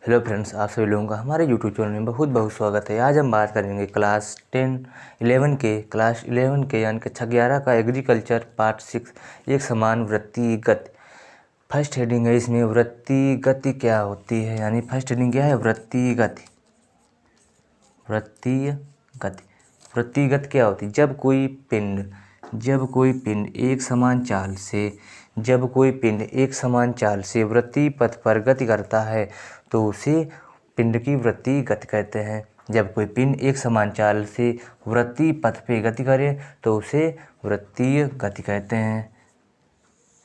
Hello friends, आप सभी लोगों का हमारे यूट्यूब चैनल में बहुत बहुत स्वागत है। आज हम बात करेंगे क्लास 11 के यानी कक्षा 11 का एग्रीकल्चर पार्ट 6 एक समान वृत्तीय गति। फर्स्ट हेडिंग है इसमें वृत्तीय गति क्या होती है, यानी फर्स्ट हेडिंग क्या है वृत्तीय गति। वृत्तीय गति वृत्तीय गति क्या होती है? जब कोई पिंड एक समान चाल से वृत्तीय पथ पर गति करता है तो उसे पिंड की वृत्तीय गति कहते हैं। जब कोई पिंड एक समान चाल से वृत्तीय पथ पे गति करे तो उसे वृत्तीय गति कहते हैं।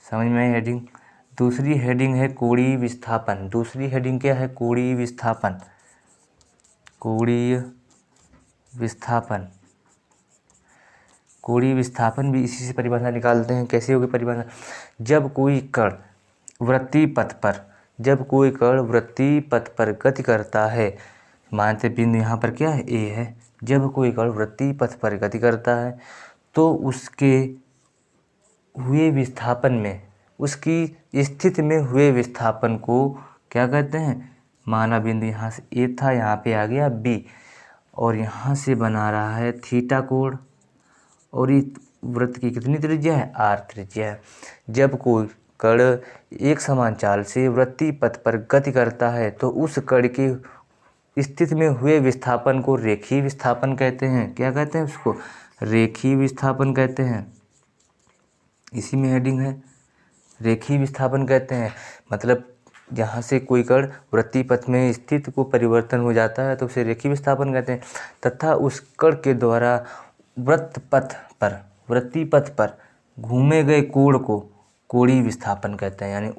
समझ में आई हेडिंग? दूसरी हेडिंग है कोणीय विस्थापन। दूसरी हेडिंग क्या है? कोणीय विस्थापन। कोणीय विस्थापन भी इसी से परिभाषा निकालते हैं। कैसे होगी परिभाषा? जब कोई कण वृत्तीय पथ पर गति करता है, मानते बिंदु यहाँ पर क्या है? ए है। जब कोई कण वृत्तीय पथ पर गति करता है तो उसके हुए विस्थापन में, उसकी स्थिति में हुए विस्थापन को क्या कहते हैं? माना बिंदु यहाँ से ए था, यहाँ पे आ गया बी और यहाँ से बना रहा है थीटा कोण और इस वृत्त की कितनी त्रिज्या है? आर त्रिज्या है। जब कोई कण एक समान चाल से वृत्तीय पथ पर गति करता है तो उस कण की स्थिति में हुए विस्थापन को रेखीय विस्थापन कहते हैं। क्या कहते हैं उसको? रेखीय विस्थापन कहते हैं। इसी में हेडिंग है, रेखीय विस्थापन कहते हैं। मतलब जहाँ से कोई कण वृत्तीय पथ में स्थिति को परिवर्तन हो जाता है तो उसे रेखीय विस्थापन कहते हैं, तथा उस कण के द्वारा वृत्तीय पथ पर घूमे गए कोण को कोणीय विस्थापन कहते हैं। यानी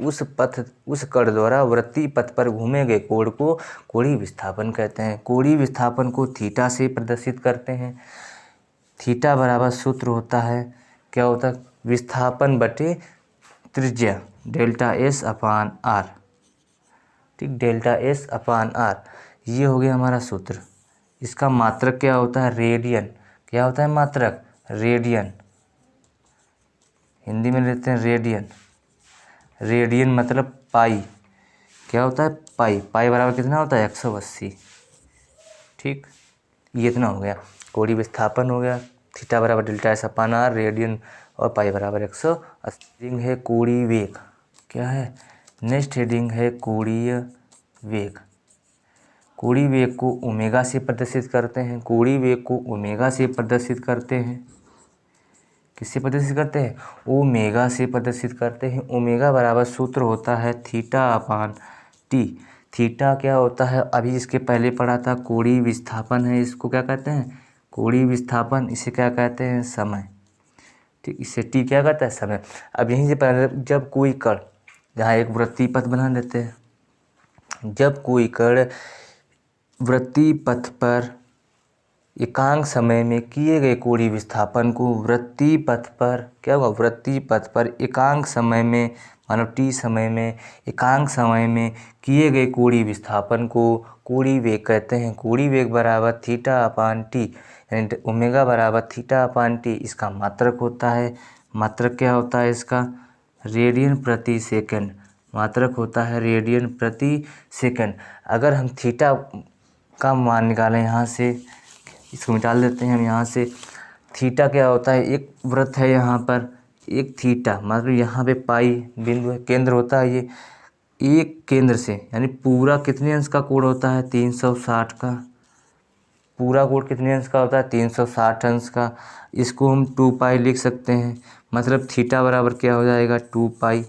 उस कण द्वारा वृत्तीय पथ पर घूमे गए कोण को कोणीय विस्थापन कहते हैं। कोणीय विस्थापन को थीटा से प्रदर्शित करते हैं। थीटा बराबर सूत्र होता है, क्या होता है? विस्थापन बटे त्रिज्या डेल्टा एस अपान आर। ठीक, डेल्टा एस अपान आर, ये हो गया हमारा सूत्र। इसका मात्रक क्या होता है? रेडियन। क्या होता है मात्रक? रेडियन। हिंदी में लेते हैं रेडियन। रेडियन मतलब पाई। क्या होता है? पाई। पाई बराबर कितना होता है? 180। ठीक, ये इतना हो गया। कोणीय विस्थापन हो गया, थीटा बराबर delta s upon r, radian और पाई बराबर 180। हेडिंग है कोणीय वेग। क्या है? नेक्स्ट हेडिंग है कोणीय वेग। कोणीय वेग को ओमेगा से प्रदर्शित करते हैं। कोणीय वेग को ओमेगा से प्रदर्शित करते हैं। किससे प्रदर्शित करते हैं? ओमेगा से प्रदर्शित करते हैं। ओमेगा बराबर सूत्र होता है थीटा अपान टी। थीटा क्या होता है? अभी इसके पहले पढ़ा था, कोणीय विस्थापन है। इसको क्या कहते हैं? कोणीय विस्थापन। इसे क्या कहते हैं? समय। ठीक, इससे टी क्या कहता है? समय। अब यहीं से पहले जब कोई कण, जहाँ एक वृत्तीय पथ बना देते हैं, जब कोई कण वृत्तीय पथ पर एकांक समय में किए गए कोणीय विस्थापन को वृत्तीय पथ पर क्या होगा? वृत्तीय पथ पर एकांक समय में, मानो टी समय में, एकांक समय में किए गए कोणीय विस्थापन को कोणीय वेग कहते हैं। कोणीय वेग बराबर थीटा अपान टी, यानी ओमेगा बराबर थीटा अपान टी। इसका मात्रक होता है, मात्रक क्या होता है इसका? रेडियन प्रति सेकंड। मात्रक होता है रेडियन प्रति सेकंड। अगर हम थीटा का मान निकालें, यहाँ से इसको निकाल देते हैं हम यहाँ से। थीटा क्या होता है? एक वृत्त है यहाँ पर, एक थीटा, मतलब यहाँ पे पाई बिंदु है, केंद्र होता है ये। एक केंद्र से यानी पूरा कितने अंश का कोण होता है? 360 का। पूरा कोण कितने अंश का होता है? 360 अंश का। इसको हम 2 पाई लिख सकते हैं। मतलब थीटा बराबर क्या हो जाएगा? 2 पाई।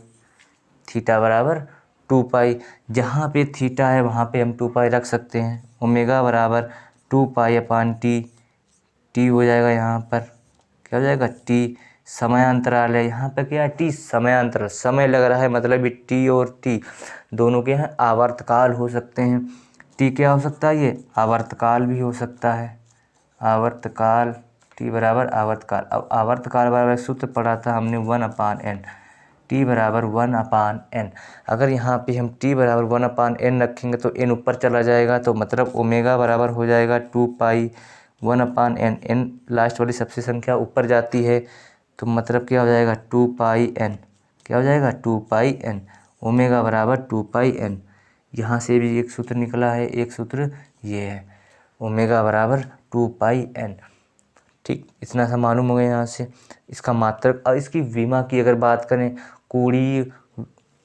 थीटा बराबर 2 पाई। जहाँ पे थीटा है वहाँ पे हम 2 पाई रख सकते हैं। ओमेगा बराबर 2 पाई अपान टी। टी हो जाएगा यहाँ पर, क्या हो जाएगा? टी। समयांतराल है यहाँ पर, क्या है? टी समयांतराल। समय लग रहा है, मतलब टी और टी दोनों के हैं आवर्तकाल हो सकते हैं। टी क्या हो सकता है? ये आवर्तकाल भी हो सकता है। आवर्तकाल, टी बराबर आवर्तकाल। अब आवर्तकाल बराबर सूत्र पढ़ा था हमने 1/n। टी बराबर 1/n। अगर यहाँ पे हम टी बराबर 1/n रखेंगे तो n ऊपर चला जाएगा, तो मतलब ओमेगा बराबर हो जाएगा 2 पाई 1/n। n लास्ट वाली सबसे संख्या ऊपर जाती है तो मतलब क्या हो जाएगा? 2 पाई n। क्या हो जाएगा? 2 पाई n। ओमेगा बराबर 2 पाई n। यहाँ से भी एक सूत्र निकला है, एक सूत्र ये है, ओमेगा बराबर 2πn। ठीक, इतना सा मालूम हो गया यहाँ से। इसका मात्रक, और इसकी विमा की अगर बात करें, कोणीय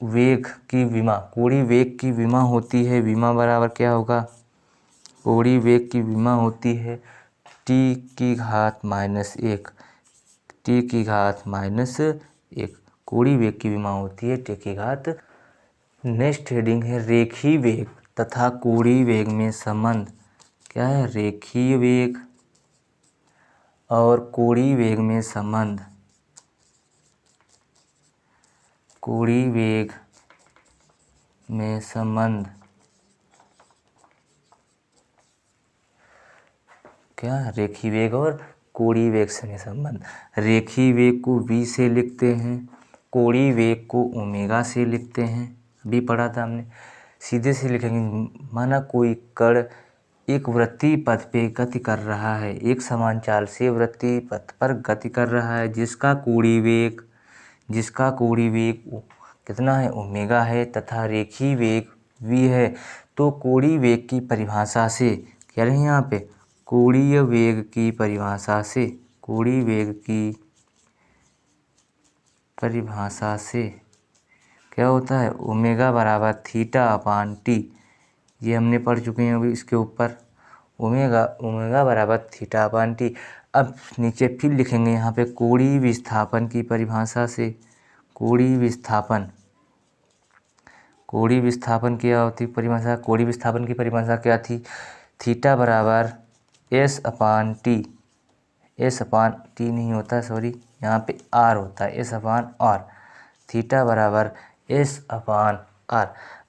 वेग की विमा, कोणीय वेग की विमा होती है, विमा बराबर क्या होगा, कोणीय वेग की विमा होती है t⁻⁻1, t⁻⁻1, कोणीय वेग की विमा होती है t⁻। नेक्स्ट हेडिंग है रेखीय वेग तथा कोणीय वेग में संबंध। क्या है, रेखीय वेग और कोणीय वेग में संबंध। कोणीय वेग में संबंध क्या, रेखीय वेग और कोणीय वेग से संबंध। रेखीय वेग को v से लिखते हैं, कोणीय वेग को ओमेगा से लिखते हैं, अभी पढ़ा था हमने। सीधे से लिखेंगे, माना कोई कण एक वृत्तीय पथ पे गति कर रहा है, एक समान चाल से वृत्तीय पथ पर गति कर रहा है, जिसका कोणीय वेग कितना है, ओमेगा है, तथा रेखीय वेग v है। तो कोणीय वेग की परिभाषा से, कह रहे हैं यहाँ पे, कोणीय वेग की परिभाषा से क्या होता है, ओमेगा बराबर θ/t। ये हमने पढ़ चुके हैं अभी इसके ऊपर, ओमेगा बराबर θ/t। अब नीचे फिर लिखेंगे यहाँ पे कोणीय विस्थापन की परिभाषा से। कोणीय विस्थापन क्या होती परिभाषा, कोणीय विस्थापन की परिभाषा क्या थी, थीटा बराबर s/t, s/t नहीं होता, सॉरी, यहाँ पे r होता है, s/r, थीटा बराबर s/r।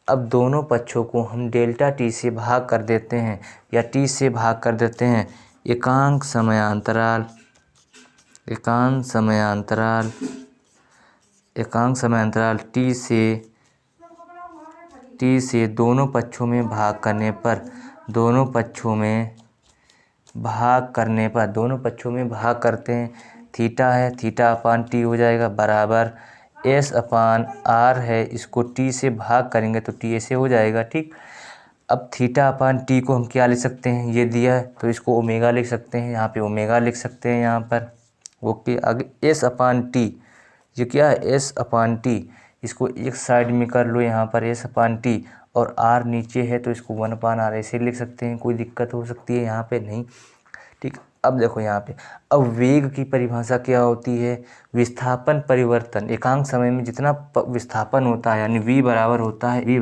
अब दोनों पक्षों को हम डेल्टा t से भाग कर देते हैं, या t से भाग कर देते हैं, एकांक समयांतराल t से दोनों पक्षों में भाग करने पर, दोनों पक्षों में भाग करते हैं, थीटा है, θ/t हो जाएगा, बराबर s/r है, इसको t से भाग करेंगे तो t ऐसे हो जाएगा। ठीक, अब θ/t को हम क्या लिख सकते हैं, ये दिया है तो इसको ओमेगा लिख सकते हैं, यहाँ पे ओमेगा लिख सकते हैं यहाँ पर। ओके, आगे s/t, ये क्या है, s/t, इसको एक साइड में कर लो यहाँ पर s/t, और r नीचे है तो इसको 1/r ऐसे लिख सकते हैं। कोई दिक्कत हो सकती है यहाँ पे, नहीं। ठीक, अब देखो यहाँ पे, अब वेग की परिभाषा क्या होती है, विस्थापन परिवर्तन, एकांक समय में जितना विस्थापन होता है, यानी v बराबर होता है v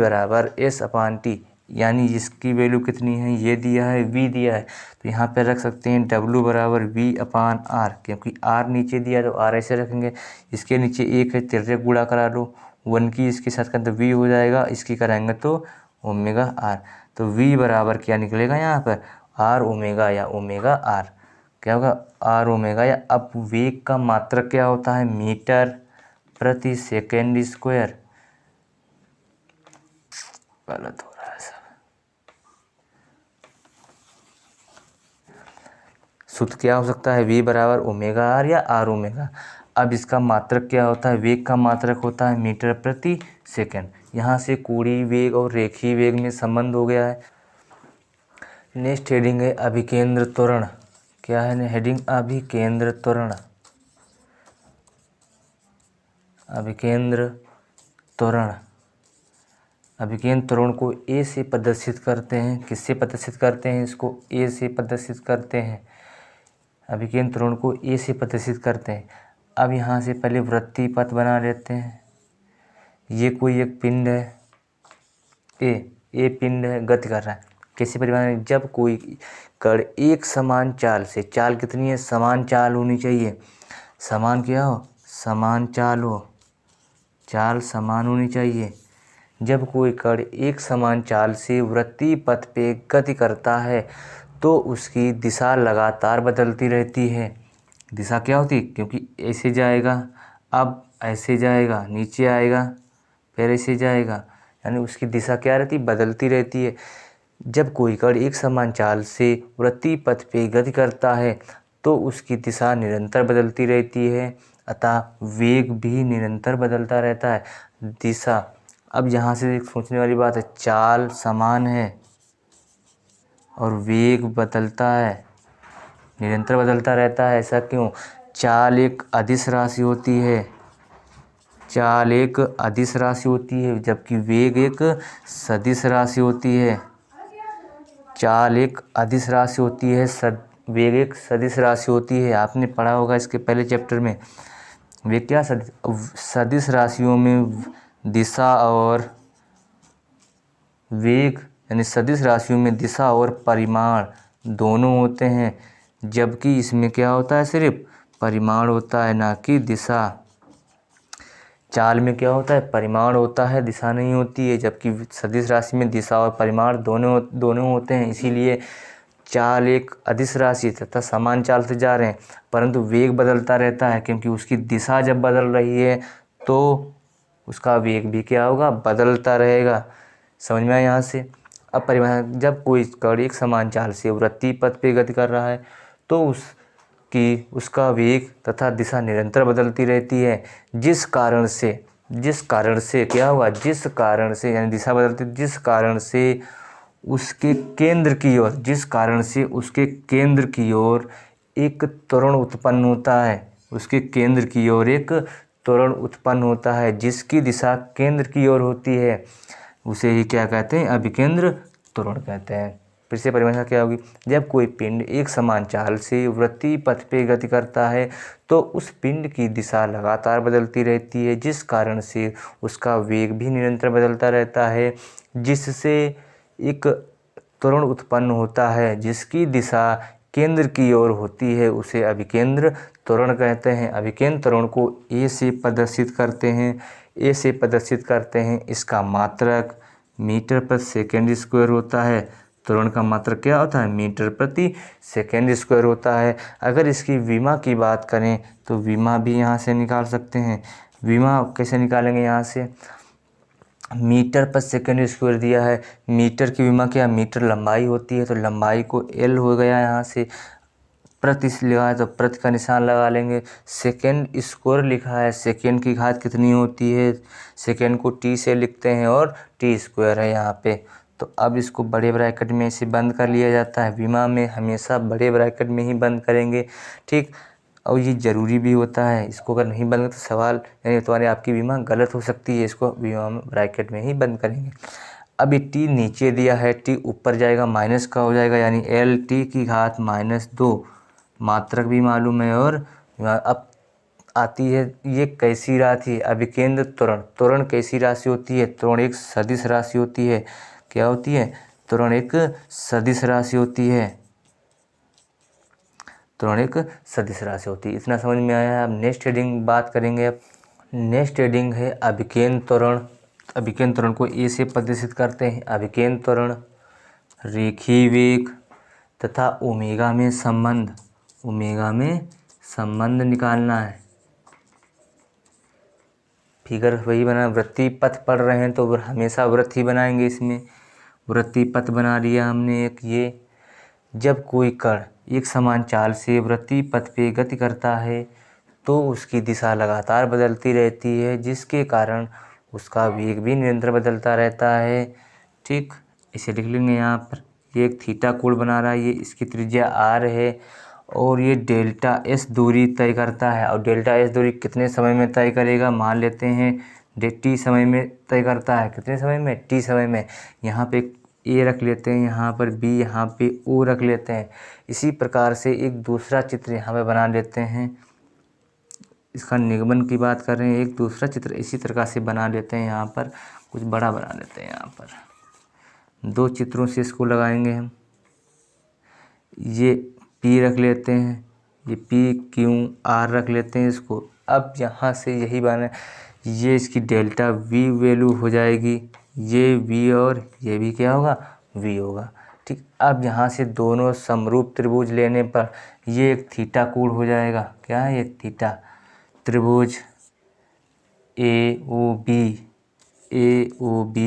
बराबर s/t, यानी इसकी वैल्यू कितनी है, ये दिया है, v दिया है, तो यहाँ पे रख सकते हैं w बराबर v/r, क्योंकि r नीचे दिया तो r ऐसे रखेंगे, इसके नीचे एक है, तिर्यक गुणा करा लो, 1 की इसके साथ करते v हो जाएगा, इसकी कराएंगे तो ओमेगा r। तो v बराबर क्या निकलेगा यहाँ पर, r ओमेगा या ओमेगा r, क्या होगा, r ओमेगा या। अब वेग का मात्रक क्या होता है, मीटर प्रति सेकेंड स्क्वायर, गलत हो रहा है सब, सूत्र क्या हो सकता है, v बराबर ओमेगा r या r ओमेगा। अब इसका मात्रक क्या होता है, वेग का मात्रक होता है मीटर प्रति सेकेंड। यहाँ से कोणीय वेग और रेखीय वेग में संबंध हो गया है। नेक्स्ट हेडिंग है अभिकेंद्र त्वरण। क्या है हेडिंग, अभिकेंद्र त्वरण। अभिकेंद्र त्वरण को a से प्रदर्शित करते हैं, किससे प्रदर्शित करते हैं, इसको a से प्रदर्शित करते हैं, अभिकेंद्र त्वरण को a से प्रदर्शित करते हैं। अब यहाँ से पहले वृत्तीय पथ बना लेते हैं। ये कोई एक पिंड है, ए पिंड है, गति कर रहा है, कैसे परिभाषा, जब कोई कण एक समान चाल से, चाल कितनी है, समान चाल होनी चाहिए, समान क्या हो, समान चाल हो, चाल समान होनी चाहिए। जब कोई कण एक समान चाल से वृत्तीय पथ पे गति करता है तो उसकी दिशा लगातार बदलती रहती है। दिशा क्या होती है, क्योंकि ऐसे जाएगा, अब ऐसे जाएगा, नीचे आएगा, फिर ऐसे जाएगा, यानी उसकी दिशा क्या रहती, बदलती रहती है। जब कोई कण एक समान चाल से वृत्तीय पथ पे गति करता है तो उसकी दिशा निरंतर बदलती रहती है, अतः वेग भी निरंतर बदलता रहता है। दिशा अब यहाँ से एक सोचने वाली बात है, चाल समान है और वेग बदलता है, निरंतर बदलता रहता है, ऐसा क्यों? चाल एक अदिश राशि होती है, चाल एक अदिश राशि होती है, जबकि वेग एक सदिश राशि होती है। चाल एक अदिश राशि होती है, वेग एक सदिश राशि होती है। आपने पढ़ा होगा इसके पहले चैप्टर में। वेग क्या? सदिश राशियों में दिशा और वेग, यानी सदिश राशियों में दिशा और परिमाण दोनों होते हैं, जबकि इसमें क्या होता है? सिर्फ परिमाण होता है, ना कि दिशा। चाल में क्या होता है? परिमाण होता है, दिशा नहीं होती है, जबकि सदिश राशि में दिशा और परिमाण दोनों होते हैं। इसीलिए चाल एक अदिश राशि तथा समान चाल से जा रहे हैं, परंतु वेग बदलता रहता है, क्योंकि उसकी दिशा जब बदल रही है तो उसका वेग भी क्या होगा? बदलता रहेगा। समझ में आया यहाँ से? अब परिवहन, जब कोई कण एक समान चाल से वृत्तीय पथ पे गति कर रहा है तो उसका वेग तथा दिशा निरंतर बदलती रहती है, जिस कारण से क्या होगा? जिस कारण से, यानी दिशा बदलती, जिस कारण से उसके केंद्र की ओर एक त्वरण उत्पन्न होता है। उसके केंद्र की ओर एक त्वरण उत्पन्न होता है, जिसकी दिशा केंद्र की ओर होती है, उसे ही क्या कहते हैं? अभिकेंद्र त्वरण कहते हैं। फिर से परिभाषा क्या होगी? जब कोई पिंड एक समान चाल से वृत्तीय पथ पे गति करता है तो उस पिंड की दिशा लगातार बदलती रहती है, जिस कारण से उसका वेग भी निरंतर बदलता रहता है, जिससे एक त्वरण उत्पन्न होता है जिसकी दिशा केंद्र की ओर होती है, उसे अभिकेंद्र त्वरण कहते हैं। अभिकेंद्र त्वरण को ए से प्रदर्शित करते हैं। इसका मात्रक मीटर प्रति सेकेंड स्क्वायर होता है। त्वरण का मात्रक क्या होता है? मीटर प्रति सेकेंड स्क्वायर होता है। अगर इसकी विमा की बात करें तो विमा भी यहाँ से निकाल सकते हैं। विमा कैसे निकालेंगे? यहाँ से मीटर पर सेकेंड स्क्वायर दिया है, मीटर की विमा क्या? मीटर लंबाई होती है, तो लंबाई को एल हो गया, यहाँ से प्रति लिखा है तो प्रति का निशान लगा लेंगे। सेकेंड स्क्वायर लिखा है, सेकेंड की घात कितनी होती है? सेकेंड को टी से लिखते हैं और टी स्क्वायर है यहाँ पे, तो अब इसको बड़े ब्रैकेट में इसे बंद कर लिया जाता है। विमा में हमेशा बड़े ब्रैकेट में ही बंद करेंगे, ठीक। और ये ज़रूरी भी होता है, इसको अगर नहीं बंद तो सवाल, यानी तुम्हारी आपकी विमा गलत हो सकती है, इसको विमा में ब्रैकेट में ही बंद करेंगे। अब ये टी नीचे दिया है, टी ऊपर जाएगा, माइनस का हो जाएगा, यानी एल टी की घात -2, मात्रक भी मालूम है। और अब आती है ये कैसी राशि? अभिकेंद्र त्वरण। त्वरण कैसी राशि होती है? त्वरण एक सदिश राशि होती है। क्या होती है? त्वरण एक सदिश राशि होती है। त्वरण एक सदिश राशि होती है। इतना समझ में आया? अब नेक्स्ट हेडिंग बात करेंगे। अब नेक्स्ट हेडिंग है अभिकेंद्र त्वरण। अभिकेंद्र त्वरण को ए से प्रदर्शित करते हैं। अभिकेंद्र त्वरण रेखीय वेग तथा ओमेगा में संबंध निकालना है। फिगर वही बना, वृत्तीय पथ पढ़ रहे हैं तो हमेशा वृत्त ही बनाएंगे। इसमें वृत्तीय पथ बना लिया हमने एक। ये जब कोई कण एक समान चाल से वृत्तीय पथ पे गति करता है तो उसकी दिशा लगातार बदलती रहती है, जिसके कारण उसका वेग भी निरंतर बदलता रहता है, ठीक। इसे लिख लेंगे यहाँ पर। ये एक थीटा कोण बना रहा है, ये इसकी त्रिज्या r है और ये डेल्टा s दूरी तय करता है। और डेल्टा s दूरी कितने समय में तय करेगा? मान लेते हैं t समय में तय करता है। कितने समय में? t समय में। यहाँ पे a रख लेते हैं, यहाँ पर b, यहाँ पे o रख लेते हैं। इसी प्रकार से एक दूसरा चित्र यहाँ पे बना लेते हैं। इसका निगमन की बात कर रहे हैं, एक दूसरा चित्र इसी प्रकार से बना लेते हैं। यहाँ पर कुछ बड़ा बना लेते हैं, यहाँ पर 2 चित्रों से इसको लगाएंगे हम। ये P रख लेते हैं, ये P Q R रख लेते हैं इसको। अब यहाँ से यही बना, ये इसकी डेल्टा V वैल्यू हो जाएगी, ये V और ये भी क्या होगा? V होगा, ठीक। अब यहाँ से दोनों समरूप त्रिभुज लेने पर ये एक थीटा कोण हो जाएगा। क्या है? ये थीटा। त्रिभुज AOB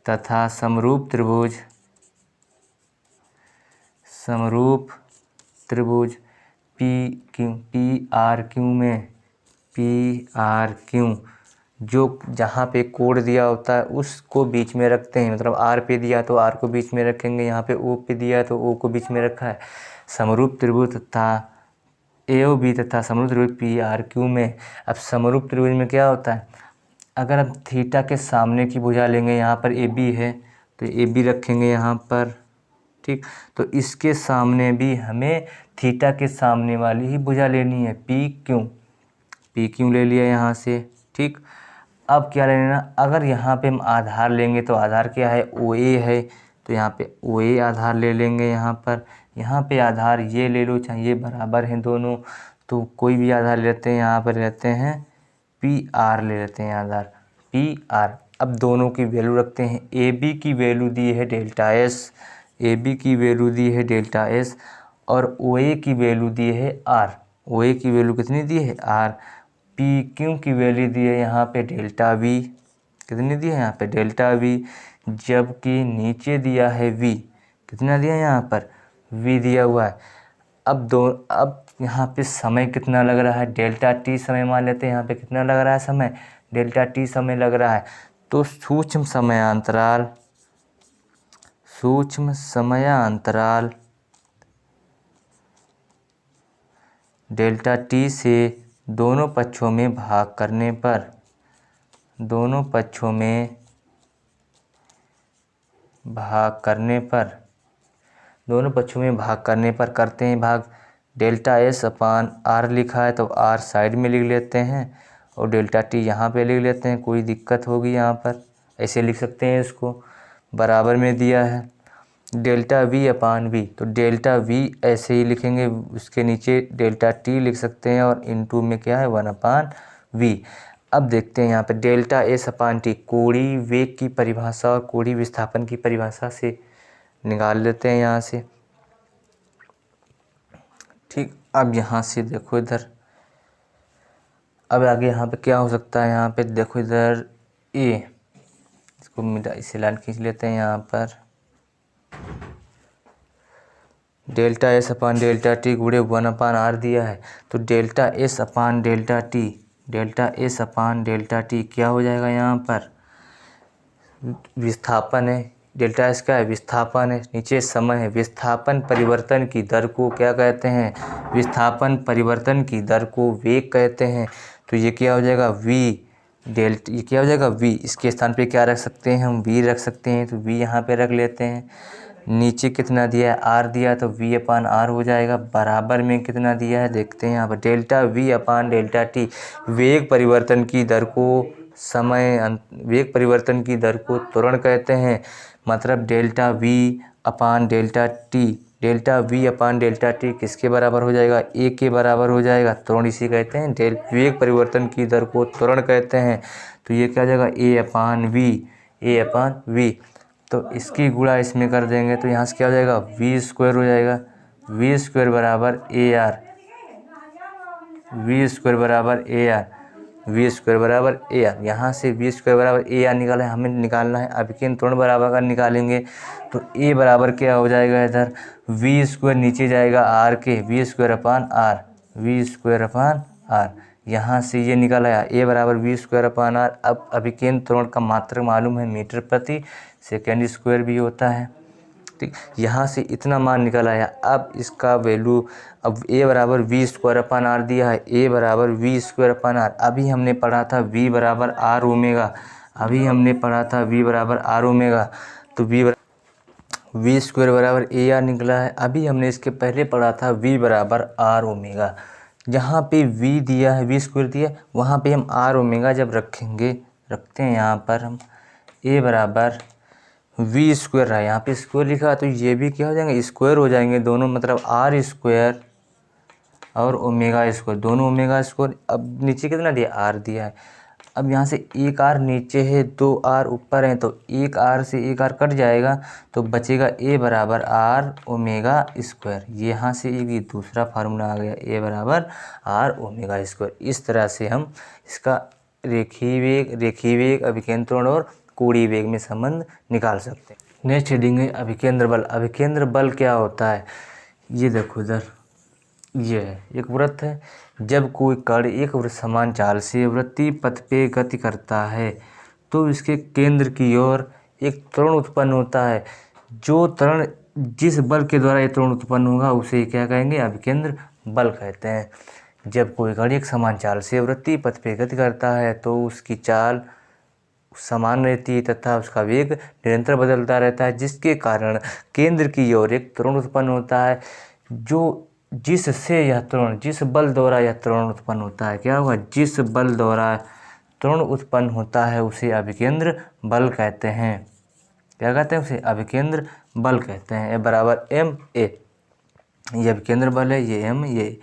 तथा समरूप त्रिभुज PRQ में जो जहाँ पे कोण दिया होता है उसको बीच में रखते हैं, मतलब आर पे दिया तो आर को बीच में रखेंगे, यहाँ पे ओ पे दिया तो ओ को बीच में रखा है। समरूप त्रिभुज तथा AOB तथा समरूप त्रिभुज PRQ में, अब समरूप त्रिभुज में क्या होता है, अगर हम थीटा के सामने की भुजा लेंगे, यहाँ पर AB है तो AB रखेंगे यहाँ पर, ठीक। तो इसके सामने भी हमें थीटा के सामने वाली ही भुजा लेनी है, PQ ले लिया यहाँ से, ठीक। अब क्या लेना, अगर यहाँ पे हम आधार लेंगे तो आधार क्या है, OA है, तो यहाँ पे OA आधार ले लेंगे। यहाँ पे आधार ये ले लो, चाहे ये बराबर हैं दोनों, तो कोई भी आधार लेते हैं, यहाँ पर लेते हैं PR ले लेते हैं आधार, PR। अब दोनों की वैल्यू रखते हैं, AB की वैल्यू दी है डेल्टा S, AB की वैल्यू दी है डेल्टा S, और OA की वैल्यू दी है R। OA की वैल्यू कितनी दी है, R। PQ की वैल्यू दी है यहाँ पे डेल्टा V, कितनी दी है यहाँ पे, डेल्टा V, जबकि नीचे दिया है V, कितना दिया है यहाँ पर, V दिया हुआ है। अब यहाँ पे समय कितना लग रहा है, डेल्टा T समय मान लेते हैं, यहाँ पे कितना लग रहा है समय, डेल्टा T समय लग रहा है। तो सूक्ष्म समयांतराल डेल्टा T से दोनों पक्षों में भाग करने पर, करते हैं भाग, डेल्टा S/R लिखा है तो R साइड में लिख लेते हैं और डेल्टा T यहाँ पे लिख लेते हैं। कोई दिक्कत होगी यहाँ पर, ऐसे लिख सकते हैं, इसको बराबर में दिया है डेल्टा V/V, तो डेल्टा V ऐसे ही लिखेंगे, उसके नीचे डेल्टा T लिख सकते हैं और इनटू में क्या है 1/V। अब देखते हैं यहाँ पे डेल्टा S/T कोणीय वेग की परिभाषा और कोणीय विस्थापन की परिभाषा से निकाल लेते हैं यहाँ से, ठीक। अब यहाँ से देखो इधर, अब आगे यहाँ पे क्या हो सकता है, यहाँ पे देखो इधर A, इसको मिटा इसे लाइन खींच लेते हैं यहाँ पर, डेल्टा S/T गुणे 1/R दिया है, तो डेल्टा S/T क्या हो जाएगा, यहाँ पर विस्थापन है, डेल्टा S का है विस्थापन है, नीचे समय है, विस्थापन परिवर्तन की दर को क्या कहते हैं, विस्थापन परिवर्तन की दर को वेग कहते हैं। तो ये क्या हो जाएगा ये क्या हो जाएगा V, इसके स्थान पे क्या रख सकते हैं हम, V रख सकते हैं, तो V यहाँ पे रख लेते हैं। नीचे कितना दिया है, R दिया तो V/R हो जाएगा, बराबर में कितना दिया है देखते हैं यहाँ पर, डेल्टा V/डेल्टा T वेग परिवर्तन की दर को त्वरण कहते हैं, मतलब डेल्टा V/डेल्टा T किसके बराबर हो जाएगा, A के बराबर हो जाएगा। त्वरण इसी कहते हैं, वेग परिवर्तन की दर को त्वरण कहते हैं। तो ये क्या हो जाएगा A/V, तो इसकी गुणा इसमें कर देंगे तो यहाँ से क्या हो जाएगा V² हो जाएगा, V² बराबर AR, यहाँ से V² बराबर AR निकाला है, हमें निकालना है अभिकेंद्र त्वरण बराबर का निकालेंगे तो A बराबर क्या हो जाएगा, इधर V² नीचे जाएगा R के, V²/R, यहाँ से ये निकल आया A बराबर V²/R। अब अभिकेंद्र त्वरण का मात्रक मालूम है, मीटर प्रति सेकेंड स्क्वायर भी होता है, ठीक। यहाँ से इतना मान निकल आया। अब इसका वैल्यू, अब A बराबर V²/R दिया है, A बराबर V²/R। अभी हमने पढ़ा था V बराबर R ओमेगा, तो V² बराबर AR निकला है। अभी हमने इसके पहले पढ़ा था V बराबर R ओमेगा, जहाँ पे V दिया है, V² दिया, वहाँ पे हम R ओमेगा जब रखते हैं यहाँ पर हम A बराबर V² रहा, यहाँ पे स्क्वायर लिखा तो ये भी क्या हो जाएंगे, स्क्वायर हो जाएंगे दोनों, मतलब R² और ओमेगा², दोनों ओमेगा²। अब नीचे कितना दिया, R दिया है। अब यहाँ से एक R नीचे है, 2 R ऊपर हैं, तो एक R से एक R कट जाएगा तो बचेगा A बराबर R ओमेगा²। यहाँ से एक दूसरा फार्मूला आ गया, A बराबर R ओमेगा²। इस तरह से हम इसका रेखीय वेग, अभिकेंद्र त्वरण और कोणीय वेग में संबंध निकाल सकते हैं। नेक्स्ट हेडिंग है अभिकेंद्र बल। अभिकेंद्र बल क्या होता है, ये देखो इधर ये है, एक वृत्त है। जब कोई कण एक वृत्त समान चाल से वृत्तीय पथ पे गति करता है तो इसके केंद्र की ओर एक त्वरण उत्पन्न होता है। जो त्वरण जिस बल के द्वारा ये त्वरण उत्पन्न होगा उसे क्या कहेंगे? अभिकेंद्र बल कहते हैं। जब कोई कण एक समान चाल से वृत्तीय पथ पे गति करता है तो उसकी चाल समान रहती है तथा उसका वेग निरंतर बदलता रहता है, जिसके कारण केंद्र की ओर एक त्वरण उत्पन्न होता है। जो जिससे यह त्वरण, जिस बल द्वारा यह त्वरण उत्पन्न होता है, क्या होगा? जिस बल द्वारा त्वरण उत्पन्न होता है उसे अभिकेंद्र बल कहते हैं। क्या कहते हैं? उसे अभिकेंद्र बल कहते हैं। ए बराबर एम ए, ये अभिकेंद्र बल है, ये एम, ये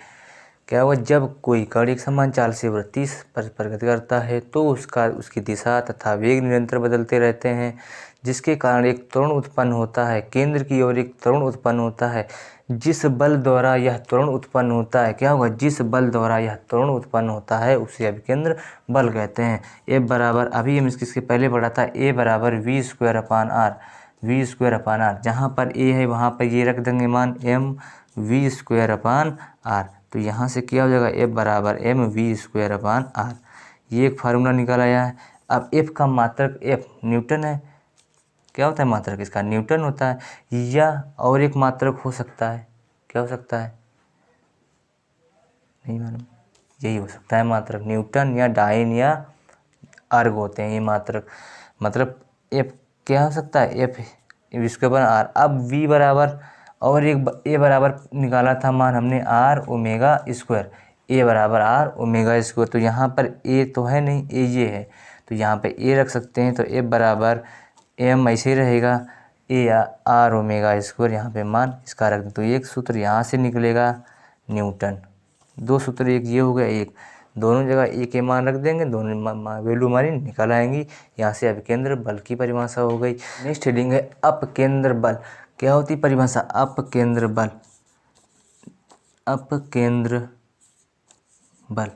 क्या होगा? जब कोई कण एक समान चाल से वृत्तीय पथ पर गति करता है तो उसकी दिशा तथा वेग निरंतर बदलते रहते हैं, जिसके कारण एक त्वरण उत्पन्न होता है। केंद्र की ओर एक त्वरण उत्पन्न होता है। जिस बल द्वारा यह त्वरण उत्पन्न होता है, क्या होगा? जिस बल द्वारा यह त्वरण उत्पन्न होता है उसे अभिकेंद्र बल कहते हैं। ए बराबर, अभी हम इसके पहले पढ़ा था, ए बराबर v square upon r, v square upon r. जहाँ पर ए है वहाँ पर ये रख देंगे मान m v square upon r. तो यहाँ से क्या हो जाएगा? एफ बराबर m v square upon r. ये एक फार्मूला निकाल आया है। अब एफ का मात्रक, एफ न्यूटन है। क्या होता है मात्रक इसका? न्यूटन होता है। या और एक मात्रक हो सकता है, क्या हो सकता है? नहीं मालूम, यही हो सकता है मात्रक, न्यूटन या डाइन या अर्ग होते हैं ये मात्रक। मतलब एफ क्या हो सकता है? F square upon r. अब वी बराबर और एक ए बराबर निकाला था मान हमने आर ओमेगा स्क्वायर, ए बराबर आर ओमेगा स्क्वायर। तो यहाँ पर ए तो है नहीं, ए ये है, तो यहाँ पे ए रख सकते हैं। तो ए बराबर एम ऐसे ही रहेगा, ए आर ओमेगा स्क्वायर, यहाँ पे मान इसका रख दें। तो एक सूत्र यहाँ से निकलेगा न्यूटन, दो सूत्र, एक ये हो गया, एक दोनों जगह एक के मान रख देंगे, दोनों वैल्यू हमारी निकल आएंगी। यहाँ से अभिकेंद्र बल की परिभाषा हो गई। नेक्स्ट हेडिंग है अपकेंद्र बल। क्या होती है परिभाषा? अपकेंद्र बल, अपकेंद्र बल,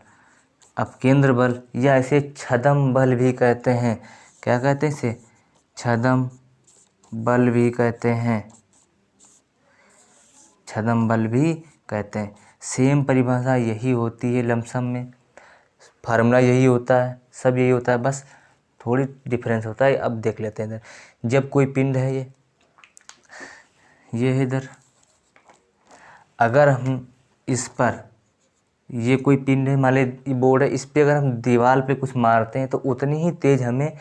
अपकेंद्र बल या इसे छद्म बल भी कहते हैं। क्या कहते हैं इसे? छद्म बल भी कहते हैं, छद्म बल भी कहते हैं। सेम परिभाषा यही होती है लमसम में, फार्मूला यही होता है, सब यही होता है, बस थोड़ी डिफरेंस होता है। अब देख लेते हैं इधर। जब कोई पिंड है, ये है इधर, अगर हम इस पर, ये कोई पिंड है, मान लीजिए बोर्ड है, इस पर अगर हम दीवार पे कुछ मारते हैं तो उतनी ही तेज हमें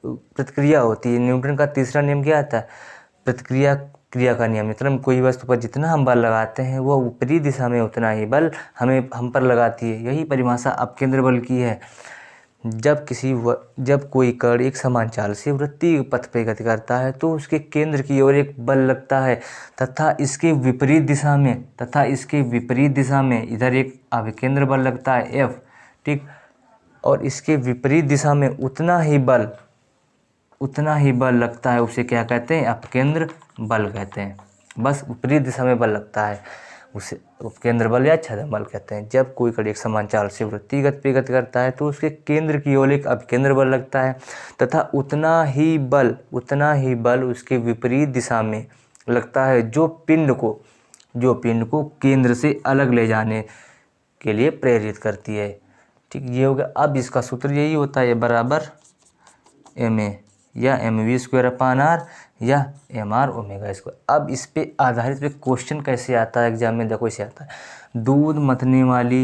प्रतिक्रिया होती है। न्यूटन का तीसरा नियम क्या आता है? प्रतिक्रिया क्रिया का नियम। मतलब कोई वस्तु पर जितना हम बल लगाते हैं वो ऊपरी दिशा में उतना ही बल हम पर लगाती है। यही परिभाषा अपकेंद्र बल की है। जब कोई कण एक समान चाल से वृत्तीय पथ पे गति करता है तो उसके केंद्र की ओर एक बल लगता है तथा इसके विपरीत दिशा में इधर एक अभिकेंद्र बल लगता है एफ, ठीक। और इसके विपरीत दिशा में उतना ही बल लगता है, उसे क्या कहते हैं? अपकेंद्र बल कहते हैं। बस विपरीत दिशा में बल लगता है उसे उपकेंद्र बल या छद्म बल कहते हैं। जब कोई कण एक समान चाल से वृत्तीय गति पे गति करता है तो उसके केंद्र की ओर एक अपकेंद्र बल लगता है तथा उतना ही बल उसके विपरीत दिशा में लगता है जो पिंड को केंद्र से अलग ले जाने के लिए प्रेरित करती है, ठीक। ये हो गया। अब इसका सूत्र यही होता है, बराबर एम ए या m v square upon r या एम आर ओमेगा स्क्वायर। अब इस पे आधारित पे क्वेश्चन कैसे आता है एग्जाम में? देखो इसे आता है, दूध मथने वाली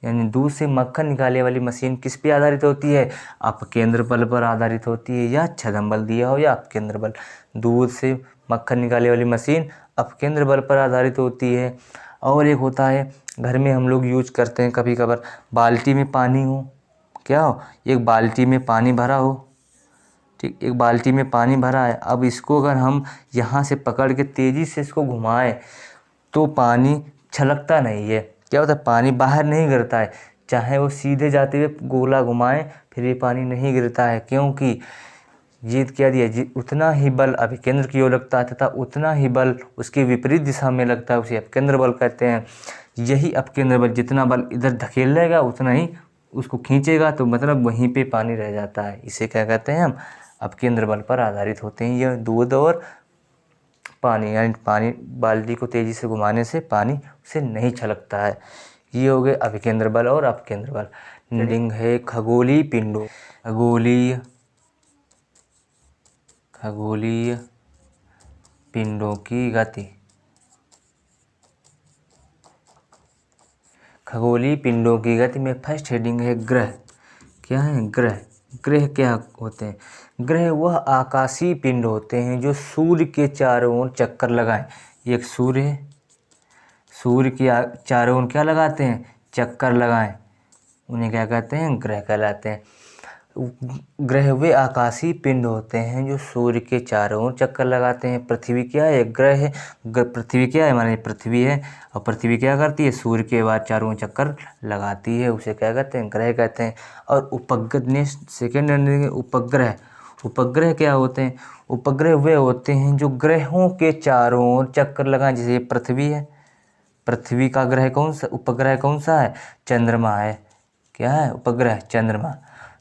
यानी दूध से मक्खन निकालने वाली मशीन किस पे आधारित होती है? अपकेंद्र बल पर आधारित होती है, या छद्म बल दिया हो या अपकेंद्र बल। दूध से मक्खन निकालने वाली मशीन अपकेंद्र बल पर आधारित होती है। और एक होता है, घर में हम लोग यूज करते हैं कभी कभार, बाल्टी में पानी हो, क्या हो, एक बाल्टी में पानी भरा हो, ठीक, एक बाल्टी में पानी भरा है। अब इसको अगर हम यहाँ से पकड़ के तेज़ी से इसको घुमाएं तो पानी छलकता नहीं है, क्या होता है? पानी बाहर नहीं गिरता है। चाहे वो सीधे जाते हुए गोला घुमाएं फिर ये पानी नहीं गिरता है, क्योंकि ये क्या दिया, उतना ही बल अभिकेंद्र की ओर लगता है तथा उतना ही बल उसके विपरीत दिशा में लगता है, उसे अपकेंद्र बल कहते हैं। यही अपकेंद्र बल, जितना बल इधर धकेलेगा उतना ही उसको खींचेगा, तो मतलब वहीं पे पानी रह जाता है। इसे क्या कहते हैं हम? अपकेंद्र बल पर आधारित होते हैं ये दूध और पानी, यानी पानी बाल्टी को तेज़ी से घुमाने से पानी उसे नहीं छलकता है। ये हो गए अभिकेंद्र बल और अपकेंद्र बल। लिंग है खगोलीय पिंडों, खगोलीय पिंडों की गति। खगोलीय पिंडों की गति में फर्स्ट हेडिंग है ग्रह। क्या है? ग्रह। ग्रह क्या होते हैं? ग्रह वह आकाशीय पिंड होते हैं जो सूर्य के चारों ओर चक्कर लगाएं। एक सूर्य है, सूर्य के चारों ओर क्या लगाते हैं? चक्कर लगाएं, उन्हें क्या कहते हैं? ग्रह कहलाते हैं। ग्रह वे आकाशीय पिंड होते हैं जो सूर्य के चारों ओर चक्कर लगाते हैं। पृथ्वी क्या है? ग्रह है। पृथ्वी क्या है? माने पृथ्वी है, और पृथ्वी क्या करती है? सूर्य के बाद चारों ओर चक्कर लगाती है, उसे क्या कहते हैं? ग्रह कहते हैं। और उपग्रह, नेक्स्ट सेकेंड उपग्रह। उपग्रह क्या होते हैं? उपग्रह वे होते हैं जो ग्रहों के चारों ओर चक्कर लगाएं। जैसे पृथ्वी है, पृथ्वी का ग्रह कौन सा, उपग्रह कौन सा है? चंद्रमा है। क्या है? उपग्रह चंद्रमा।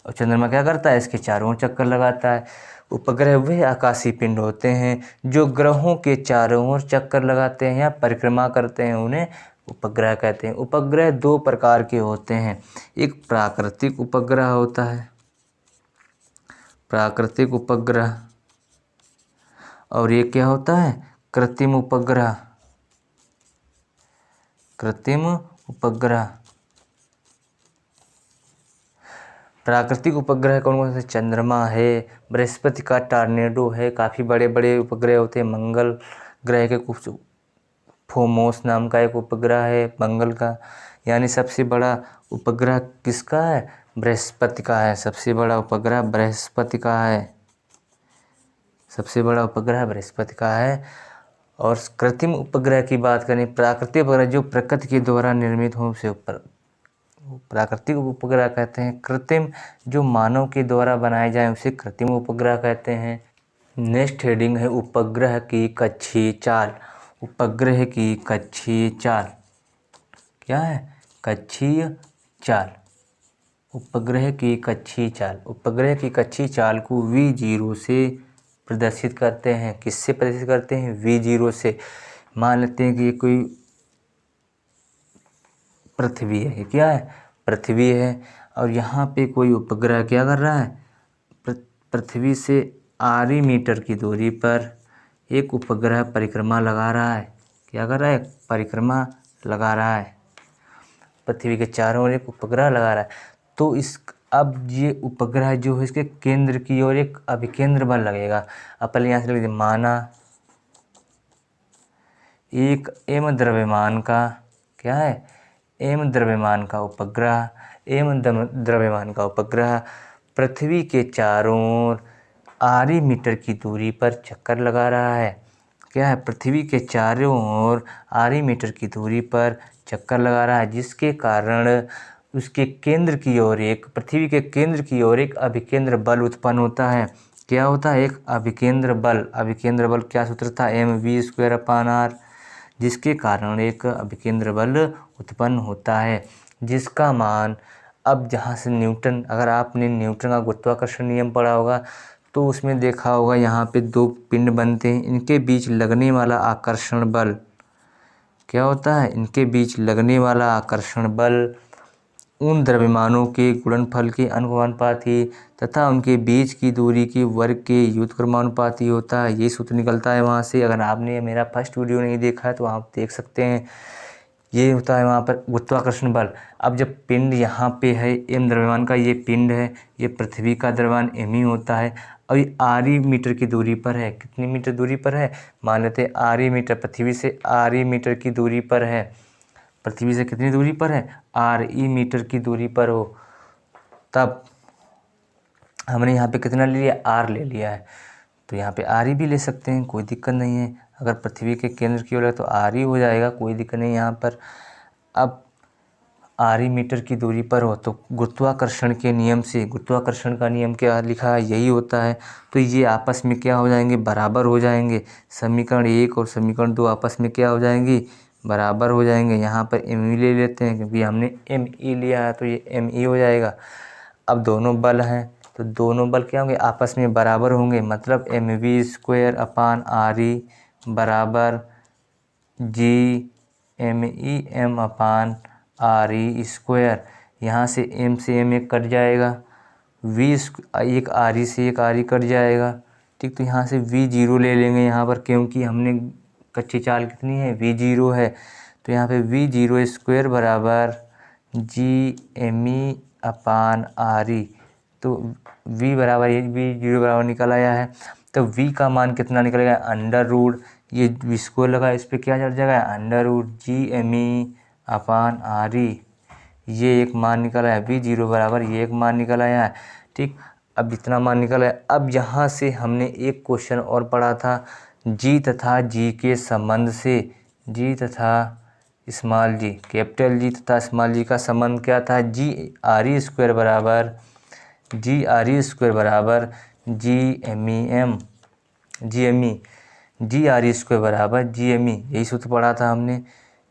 और चंद्रमा क्या करता है? इसके चारों ओर चक्कर लगाता है। उपग्रह वे आकाशीय पिंड होते हैं जो ग्रहों के चारों ओर चक्कर लगाते हैं या परिक्रमा करते हैं, उन्हें उपग्रह कहते हैं। उपग्रह दो प्रकार के होते हैं, एक प्राकृतिक उपग्रह होता है, प्राकृतिक उपग्रह, और ये क्या होता है? कृत्रिम उपग्रह, कृत्रिम उपग्रह। प्राकृतिक उपग्रह कौन कौन से? चंद्रमा है, बृहस्पति का टॉर्नेडो है, काफ़ी बड़े बड़े उपग्रह होते हैं। मंगल ग्रह के कुछ, फोमोस नाम का एक उपग्रह है मंगल का, यानी सबसे बड़ा उपग्रह किसका है? बृहस्पति का है। सबसे बड़ा उपग्रह बृहस्पति का है, सबसे बड़ा उपग्रह बृहस्पति का है। और कृत्रिम उपग्रह की बात करें, प्राकृतिक उपग्रह जो प्रकृति के द्वारा निर्मित हो उसे प्राकृतिक उपग्रह कहते हैं। कृत्रिम जो मानव के द्वारा बनाए जाए उसे कृत्रिम उपग्रह कहते हैं। नेक्स्ट हेडिंग है उपग्रह की कक्षीय चाल। उपग्रह की कक्षीय चाल क्या है? कक्षीय चाल। उपग्रह की कक्षीय चाल। उपग्रह की कक्षीय चाल को V0 से प्रदर्शित करते हैं। किससे प्रदर्शित करते हैं? V0 से। मान लेते हैं कि ये कोई पृथ्वी है, ये क्या है? पृथ्वी है, और यहाँ पे कोई उपग्रह क्या कर रहा है? पृथ्वी से आरी मीटर की दूरी पर एक उपग्रह परिक्रमा लगा रहा है। क्या कर रहा है? परिक्रमा लगा रहा है, पृथ्वी के चारों ओर एक उपग्रह लगा रहा है। तो इस अब ये उपग्रह जो है इसके केंद्र की ओर एक अभिकेंद्र बल लगेगा। अपन यहाँ से लिख दें, माना एक एम द्रव्यमान का, क्या है? एम द्रव्यमान का उपग्रह, एम द्रव्यमान का उपग्रह पृथ्वी के चारों ओर आरी मीटर की दूरी पर चक्कर लगा रहा है। क्या है? पृथ्वी के चारों ओर आरी मीटर की दूरी पर चक्कर लगा रहा है, जिसके कारण उसके केंद्र की ओर एक, पृथ्वी के केंद्र की ओर एक अभिकेंद्र बल उत्पन्न होता है। क्या होता है? एक अभिकेंद्र बल। अभिकेंद्र बल क्या सूत्र था? mv²/r, जिसके कारण एक अभिकेंद्र बल उत्पन्न होता है, जिसका मान, अब जहाँ से न्यूटन, अगर आपने न्यूटन का गुरुत्वाकर्षण नियम पढ़ा होगा तो उसमें देखा होगा यहाँ पे दो पिंड बनते हैं, इनके बीच लगने वाला आकर्षण बल क्या होता है? इनके बीच लगने वाला आकर्षण बल उन द्रव्यमानों के गुणनफल के अनुपाती तथा उनके बीच की दूरी के वर्ग के व्युत्क्रमानुपाती होता है। ये सूत्र निकलता है वहाँ से। अगर आपने मेरा फर्स्ट वीडियो नहीं देखा है तो आप देख सकते हैं। ये होता है वहाँ पर गुरुत्वाकर्षण बल। अब जब पिंड यहाँ पे है, एम द्रव्यमान का ये पिंड है, ये पृथ्वी का द्रव्यमान एम ही होता है, और ये आरी मीटर की दूरी पर है। कितनी मीटर दूरी पर है? मान लेते हैं आरी मीटर, पृथ्वी से आरी मीटर की दूरी पर है। पृथ्वी से कितनी दूरी पर है? RE मीटर की दूरी पर हो, तब हमने यहाँ पे कितना ले लिया? R ले लिया है, तो यहाँ पे RE भी ले सकते हैं, कोई दिक्कत नहीं है। अगर पृथ्वी के केंद्र की ओर है तो RE हो जाएगा, कोई दिक्कत नहीं यहाँ पर। अब RE मीटर की दूरी पर हो तो गुरुत्वाकर्षण के नियम से, गुरुत्वाकर्षण का नियम क्या लिखा है? यही होता है। तो ये आपस में क्या हो जाएंगे? बराबर हो जाएंगे। समीकरण 1 और समीकरण 2 आपस में क्या हो जाएंगी? बराबर हो जाएंगे। यहाँ पर ME ले लेते हैं क्योंकि हमने ME लिया है, तो ये ME हो जाएगा। अब दोनों बल हैं तो दोनों बल क्या होंगे? आपस में बराबर होंगे, मतलब mv²/RE बराबर जी एम ई एम अपान आर ई स्क्वायर। यहाँ से एम से एम एक कट जाएगा, एक आर ई से एक आर ई कट जाएगा। ठीक, तो यहाँ से वी जीरो ले लेंगे यहाँ पर, क्योंकि हमने कच्ची चाल कितनी है, वी जीरो है। तो यहाँ पे वी जीरो स्क्वायर बराबर G M E upon R ई। तो वी बराबर, ये वी जीरो बराबर निकल आया है। तो वी का मान कितना निकलेगा, अंडर रूट, ये वी स्क्वायर लगा, इस पर क्या चढ़ जाएगा, under root G M E upon R E. ये एक मान निकल आया, वी जीरो बराबर ये एक मान निकल आया है। ठीक, अब इतना मान निकल आया। अब यहाँ से हमने एक क्वेश्चन और पढ़ा था, जी तथा जी के संबंध से, जी तथा स्मॉल जी, कैपिटल जी तथा स्मॉल जी का संबंध क्या था, जी आर ई स्क्वायर बराबर जी आर ई स्क्वायर बराबर G M E M, G M E, G R ई स्क्वायर बराबर जी एम ई, यही सूत्र पढ़ा था हमने,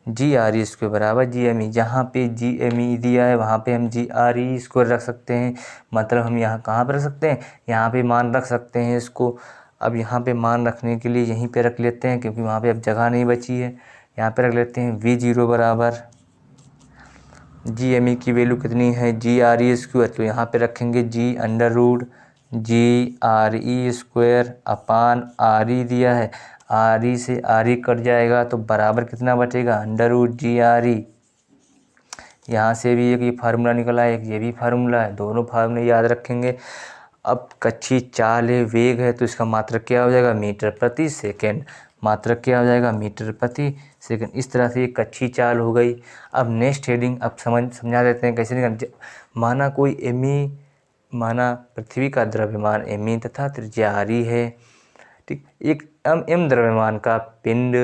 जी आर ई स्क्वायर बराबर जी एम ई। जहाँ पे जी एम ई दिया है वहाँ पे हम जी आर ई स्क्वायर रख सकते हैं। मतलब हम यहाँ कहाँ पर रख सकते हैं, यहाँ पे मान रख सकते हैं इसको। अब यहाँ पे मान रखने के लिए यहीं पे रख लेते हैं, क्योंकि वहाँ पे अब जगह नहीं बची है। यहाँ पे रख लेते हैं वी जीरो बराबर जी एम ई की वैल्यू कितनी है, जी आर ई स्क्वायर। तो यहाँ पे रखेंगे G under root G R ई स्क्वायर अपान आर ई दिया है, आर ई से आर ई कट जाएगा तो बराबर कितना बचेगा, अंडर रूट जी आर ई। यहाँ से भी एक ये फार्मूला निकला है, एक ये भी फार्मूला है, दोनों फार्मूले याद रखेंगे। अब कच्ची चाल है, वेग है, तो इसका मात्रक क्या हो जाएगा, मीटर प्रति सेकेंड। मात्रक क्या हो जाएगा, मीटर प्रति सेकेंड। इस तरह से ये कच्ची चाल हो गई। अब नेक्स्ट हेडिंग अब समझा देते हैं कैसे निकल। माना कोई एमी, माना पृथ्वी का द्रव्यमान एमी तथा त्रिज्या आर ई है। ठीक, एक एम द्रव्यमान का पिंड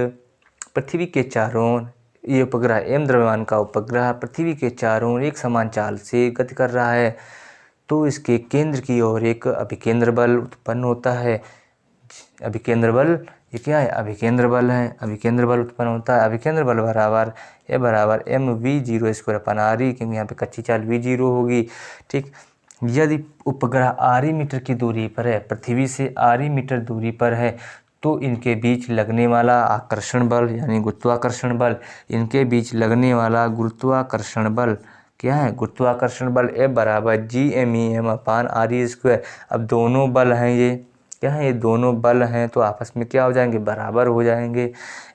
पृथ्वी के चारों, ये उपग्रह एम द्रव्यमान का उपग्रह पृथ्वी के चारों ओर एक समान चाल से गति कर रहा है, तो इसके केंद्र की ओर एक अभिकेंद्र बल उत्पन्न होता है। अभिकेंद्र बल ये क्या है, अभिकेंद्र बल है, अभिकेंद्र बल उत्पन्न होता है। अभिकेंद्र बल बराबर ए बराबर m v zero square upon r e, क्योंकि यहाँ पे कच्ची चाल वी जीरो होगी। ठीक, यदि उपग्रह आर ई मीटर की दूरी पर है, पृथ्वी से आर ई मीटर दूरी पर है, तो इनके बीच लगने वाला आकर्षण बल यानी गुरुत्वाकर्षण बल, इनके बीच लगने वाला गुरुत्वाकर्षण बल क्या है, गुरुत्वाकर्षण बल ए बराबर जी एम ई एम अपान आर ई स्क्वायर। अब दोनों बल हैं, ये क्या है, ये दोनों बल हैं, तो आपस में क्या हो जाएंगे, बराबर हो जाएंगे।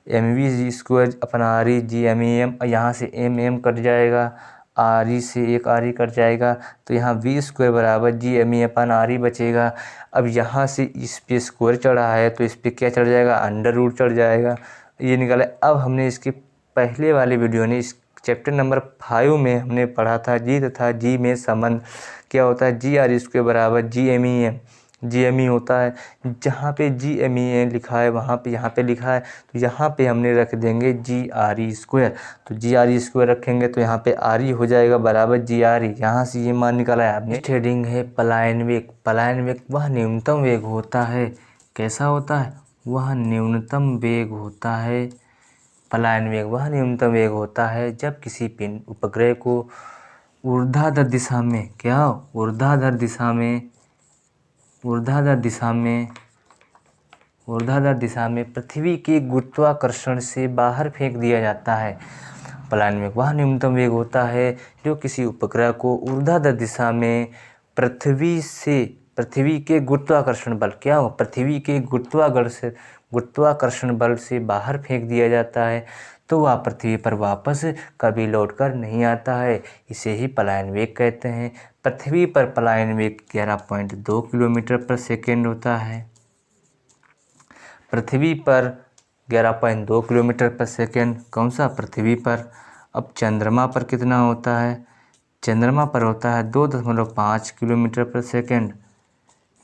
M v g square upon r e g M E m, यहाँ से एम एम कट जाएगा, आर ई से एक आर ई कट जाएगा, तो यहाँ वी स्क्वायर बराबर जी एम ई अपन आर ई बचेगा। अब यहाँ से इस पे स्क्वायर चढ़ा है, तो इस पे क्या चढ़ जाएगा, अंडर रूट चढ़ जाएगा, ये निकला। अब हमने इसके पहले वाले वीडियो ने इस चैप्टर नंबर 5 में हमने पढ़ा था जी तथा जी में संबंध क्या होता है, जी आर ई स्क्वायर बराबर G M E M, G M e होता है। जहाँ पे जी एम ई लिखा है वहाँ पे, यहाँ पे लिखा है, तो यहाँ पे हमने रख देंगे जी आर ई स्क्वायर। तो जी आर ई स्क्वायर रखेंगे तो यहाँ पे आर ई हो जाएगा बराबर जी आर ई। यहाँ से ये मान निकाला है आपने। हेडिंग है पलायन वेग। पलायन वेग वह न्यूनतम वेग होता है, कैसा होता है, वह न्यूनतम वेग होता है। पलायन वेग वह न्यूनतम वेग होता है जब किसी पिंड उपग्रह को ऊर्ध्वाधर दिशा में, क्या ऊर्ध्वाधर दिशा में, ऊर्ध्वाधर दिशा में पृथ्वी के गुरुत्वाकर्षण से बाहर फेंक दिया जाता है। पलायन वेग वह न्यूनतम वेग होता है जो किसी उपग्रह को ऊर्ध्वाधर दिशा में पृथ्वी के गुरुत्वाकर्षण बल, क्या हो, पृथ्वी के गुरुत्वाकर्षण बल से बाहर फेंक दिया जाता है, तो वह पृथ्वी पर वापस कभी लौटकर नहीं आता है। इसे ही पलायन वेग कहते हैं। पृथ्वी पर पलायन वेग 11.2 किलोमीटर पर सेकेंड होता है। पृथ्वी पर 11.2 किलोमीटर पर सेकेंड, कौन सा, पृथ्वी पर। अब चंद्रमा पर कितना होता है, चंद्रमा पर होता है 2.5 किलोमीटर पर सेकेंड।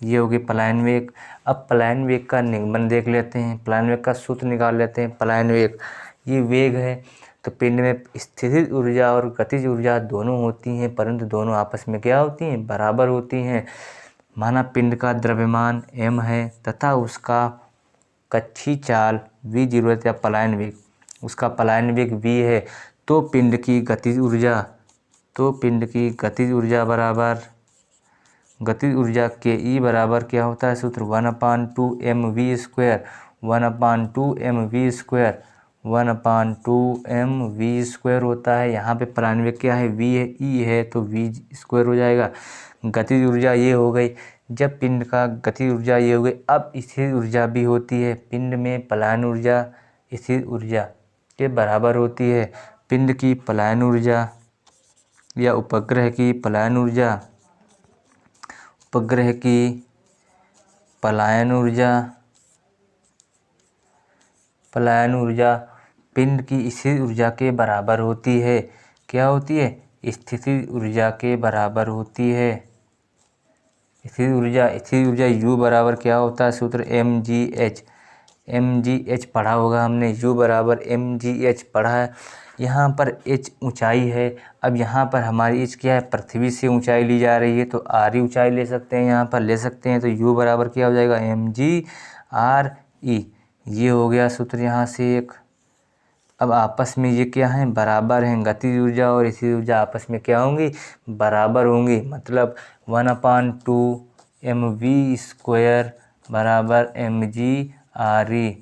ये हो गए पलायन वेग। अब पलायन वेग का निगमन देख लेते हैं, पलायन वेग का सूत्र निकाल लेते हैं। पलायन वेग ये वेग है, तो पिंड में स्थितिज ऊर्जा और गतिज ऊर्जा दोनों होती हैं, परंतु दोनों आपस में क्या होती हैं, बराबर होती हैं। माना पिंड का द्रव्यमान m है तथा उसका कच्ची चाल v जीरो या पलायन वेग, उसका पलायन वेग v है, तो पिंड की गतिज ऊर्जा बराबर, गतिज ऊर्जा के E बराबर क्या होता है सूत्र 1/2 mv स्क्वायर। 1/2 mv², 1/2 mv² होता है। यहाँ पे पलायन वेग क्या है, v है, e है, तो v² हो जाएगा। गतिज ऊर्जा ये हो गई। जब पिंड का गतिज ऊर्जा ये हो गई, अब स्थिर ऊर्जा भी होती है। पिंड में पलायन ऊर्जा स्थिर ऊर्जा के बराबर होती है। पिंड की पलायन ऊर्जा या उपग्रह की पलायन ऊर्जा, उपग्रह की पलायन ऊर्जा पिंड की स्थिर ऊर्जा के बराबर होती है। क्या होती है, स्थितिज ऊर्जा के बराबर होती है। स्थिर ऊर्जा U बराबर क्या होता है, सूत्र mgh पढ़ा होगा हमने, U बराबर mgh पढ़ा है। यहाँ पर h ऊंचाई है। अब यहाँ पर हमारी h क्या है, पृथ्वी से ऊंचाई ली जा रही है, तो r ऊंचाई ले सकते हैं, यहाँ पर ले सकते हैं। तो U बराबर क्या हो जाएगा, mgre। ये हो गया सूत्र यहाँ से एक। अब आपस में ये क्या है, बराबर हैं। गतिज ऊर्जा और स्थिर ऊर्जा आपस में क्या होंगी, बराबर होंगी। मतलब 1/2 mv² बराबर mgre।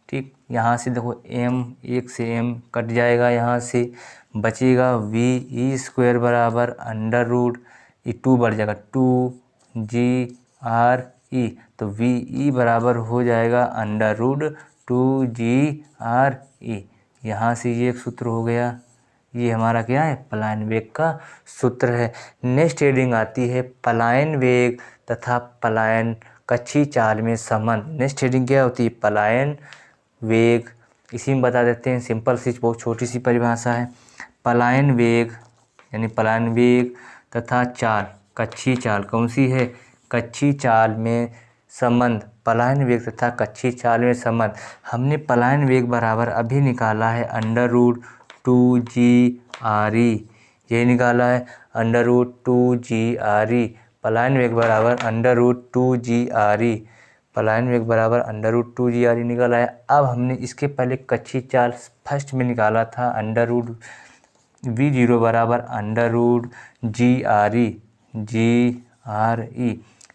ठीक, यहाँ से देखो m, एक से m कट जाएगा, यहाँ से बचेगा ve² बराबर अंडर रूट, 2 बढ़ जाएगा 2gre। तो ve बराबर हो जाएगा अंडर रूट 2gre। यहाँ से ये एक सूत्र हो गया। ये हमारा क्या है, पलायन वेग का सूत्र है। नेक्स्ट हेडिंग आती है पलायन वेग तथा पलायन कक्षीय चाल में संबंध। नेक्स्ट हेडिंग क्या होती है, पलायन वेग। इसी में बता देते हैं, सिंपल सी बहुत छोटी सी परिभाषा है। पलायन वेग यानी पलायन वेग तथा चाल, कक्षीय चाल कौन सी है, कक्षीय चाल में संबंध। पलायन वेग तथा कक्षीय चाल में संबंध। हमने पलायन वेग बराबर अभी निकाला है अंडर रूट 2gre। यही निकाला है अंडर रूट 2gre। पलायन वेग बराबर अंडर रूट 2gre। पलायन वेग बराबर अंडर रूट 2gre निकाला है। अब हमने इसके पहले कक्षीय चाल फर्स्ट में निकाला था v0 बराबर अंडर रूट gre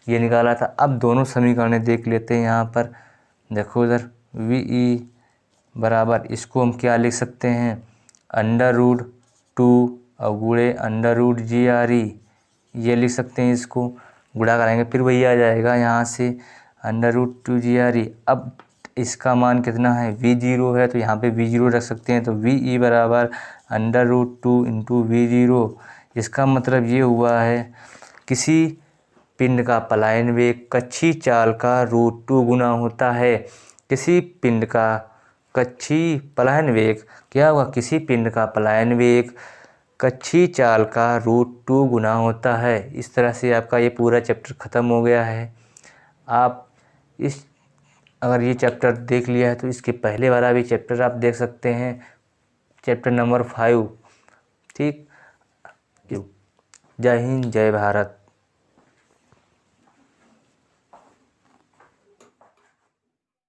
ये निकाला था। अब दोनों समीकरण देख लेते हैं। यहाँ पर देखो इधर ve बराबर, इसको हम क्या लिख सकते हैं, अंडर रूट 2 और गुणे अंडर रूट gre, ये लिख सकते हैं। इसको गुणा कराएंगे फिर वही आ जाएगा यहाँ से अंडर रूट 2gre। अब इसका मान कितना है, v0 है, तो यहाँ पे v0 रख सकते हैं। तो ve बराबर अंडर रूट 2 इंटू v0। इसका मतलब ये हुआ है किसी पिंड का पलायन वेग कक्षीय चाल का √2 गुना होता है। किसी पिंड का कक्षीय पलायन वेग क्या होगा, किसी पिंड का पलायन वेग कक्षीय चाल का √2 गुना होता है। इस तरह से आपका ये पूरा चैप्टर ख़त्म हो गया है। आप अगर ये चैप्टर देख लिया है तो इसके पहले वाला भी चैप्टर आप देख सकते हैं, चैप्टर नंबर 5। ठीक, जय हिंद, जय भारत।